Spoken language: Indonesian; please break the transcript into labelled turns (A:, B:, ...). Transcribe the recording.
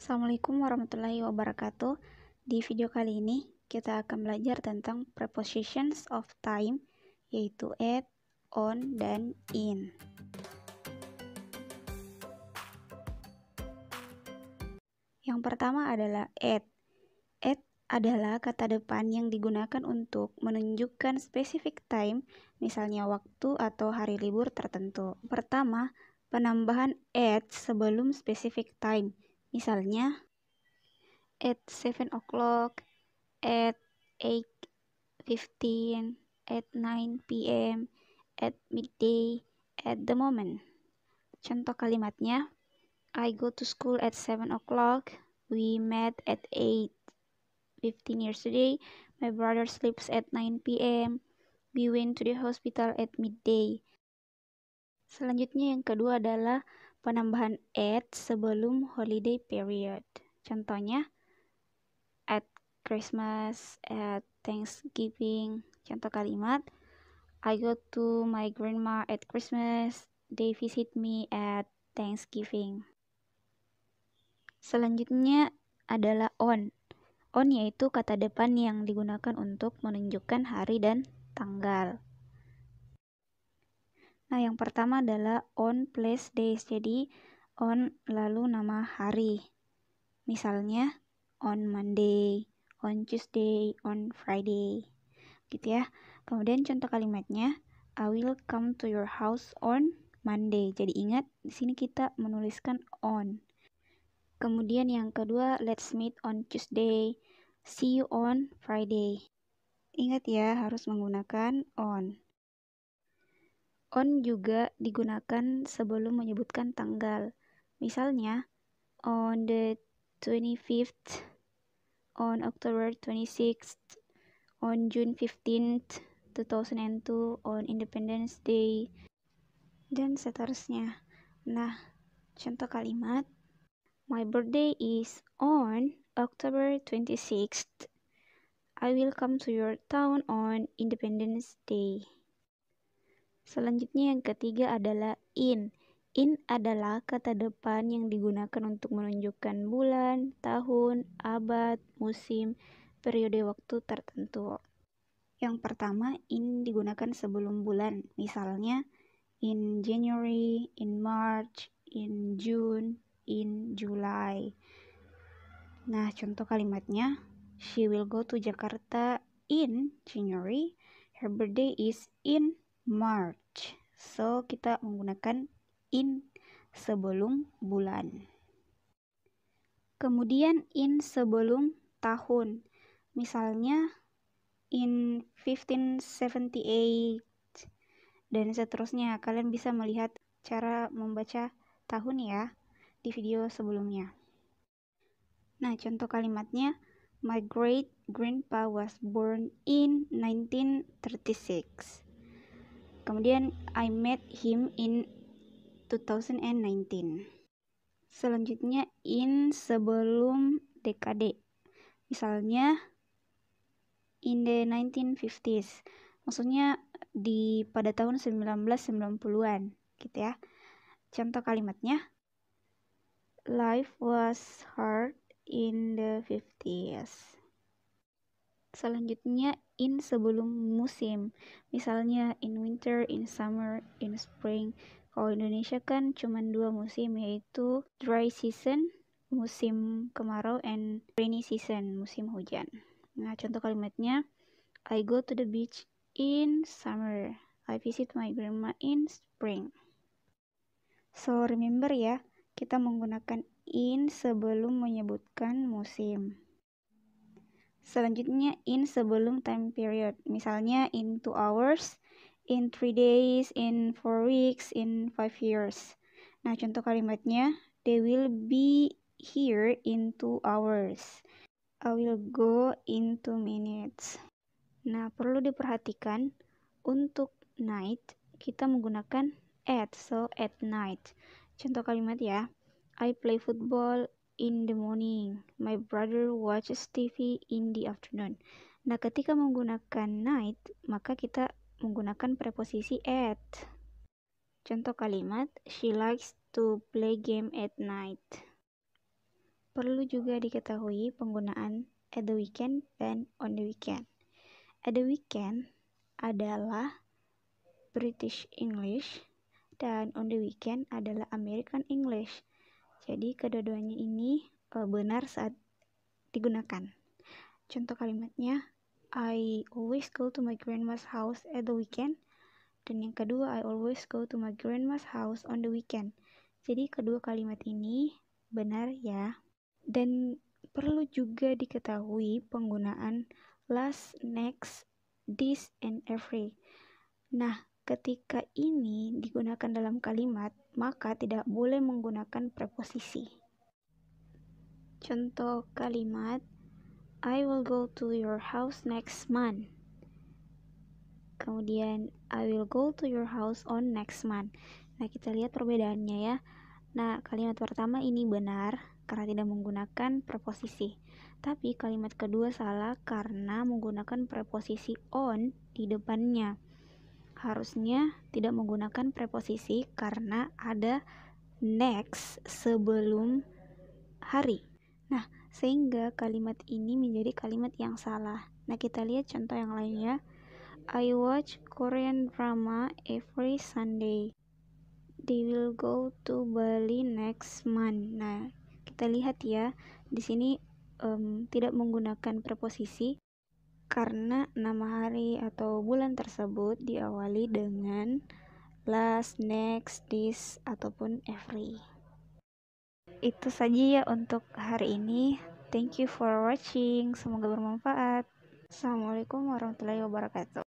A: Assalamualaikum warahmatullahi wabarakatuh. Di video kali ini kita akan belajar tentang prepositions of time, yaitu at, on, dan in. Yang pertama adalah at. At adalah kata depan yang digunakan untuk menunjukkan specific time, misalnya waktu atau hari libur tertentu. Pertama, penambahan at sebelum specific time. Misalnya, at 7 o'clock, at 8:15, at 9 p.m., at midday, at the moment. Contoh kalimatnya, I go to school at 7 o'clock, we met at 8:15 yesterday, my brother sleeps at 9 p.m., we went to the hospital at midday. Selanjutnya yang kedua adalah penambahan at sebelum holiday period. Contohnya, at Christmas, at Thanksgiving. Contoh kalimat, I go to my grandma at Christmas, they visit me at Thanksgiving. Selanjutnya adalah on. On yaitu kata depan yang digunakan untuk menunjukkan hari dan tanggal. Nah, yang pertama adalah on place days. Jadi, on lalu nama hari. Misalnya, on Monday, on Tuesday, on Friday. Gitu ya. Kemudian contoh kalimatnya, I will come to your house on Monday. Jadi ingat, di sini kita menuliskan on. Kemudian yang kedua, let's meet on Tuesday, see you on Friday. Ingat ya, harus menggunakan on. On juga digunakan sebelum menyebutkan tanggal. Misalnya, on the 25th, on October 26th, on June 15th, 2002, on Independence Day, dan seterusnya. Nah, contoh kalimat, my birthday is on October 26th. I will come to your town on Independence Day. Selanjutnya yang ketiga adalah in. In adalah kata depan yang digunakan untuk menunjukkan bulan, tahun, abad, musim, periode waktu tertentu. Yang pertama, in digunakan sebelum bulan. Misalnya, in January, in March, in June, in July. Nah, contoh kalimatnya, she will go to Jakarta in January. Her birthday is in March. So, kita menggunakan in sebelum bulan. Kemudian in sebelum tahun. Misalnya in 1578 dan seterusnya. Kalian bisa melihat cara membaca tahun ya di video sebelumnya. Nah, contoh kalimatnya, my great grandpa was born in 1936. Kemudian, I met him in 2019. Selanjutnya, in sebelum dekade. Misalnya, in the 1950s. Maksudnya, pada tahun 1990-an, gitu ya. Contoh kalimatnya, life was hard in the 50s. Selanjutnya, in sebelum musim. Misalnya, in winter, in summer, in spring. Kalau Indonesia kan cuma 2 musim, yaitu dry season, musim kemarau, and rainy season, musim hujan. Nah, contoh kalimatnya, I go to the beach in summer. I visit my grandma in spring. So, remember ya, kita menggunakan in sebelum menyebutkan musim. Selanjutnya, in sebelum time period. Misalnya, in 2 hours, in 3 days, in 4 weeks, in 5 years. Nah, contoh kalimatnya, they will be here in 2 hours. I will go in 2 minutes. Nah, perlu diperhatikan, untuk night, kita menggunakan at, so at night. Contoh kalimat ya, I play football in the morning. My brother watches TV in the afternoon. Nah, ketika menggunakan night, maka kita menggunakan preposisi at. Contoh kalimat, she likes to play game at night. Perlu juga diketahui penggunaan at the weekend dan on the weekend. At the weekend adalah British English dan on the weekend adalah American English. Jadi kedua-duanya ini benar saat digunakan. Contoh kalimatnya, I always go to my grandma's house at the weekend. Dan yang kedua, I always go to my grandma's house on the weekend. Jadi kedua kalimat ini benar ya. Dan perlu juga diketahui penggunaan last, next, this, and every. Nah, ketika ini digunakan dalam kalimat, maka tidak boleh menggunakan preposisi. Contoh kalimat, I will go to your house next month. Kemudian, I will go to your house on next month. Nah, kita lihat perbedaannya ya. Nah, kalimat pertama ini benar karena tidak menggunakan preposisi. Tapi kalimat kedua salah karena menggunakan preposisi on di depannya. Harusnya tidak menggunakan preposisi karena ada next sebelum hari. Nah, sehingga kalimat ini menjadi kalimat yang salah. Nah, kita lihat contoh yang lainnya. I watch Korean drama every Sunday. They will go to Bali next month. Nah, kita lihat ya, di sini tidak menggunakan preposisi karena nama hari atau bulan tersebut diawali dengan last, next, this, ataupun every. Itu saja ya untuk hari ini. Thank you for watching. Semoga bermanfaat. Assalamualaikum warahmatullahi wabarakatuh.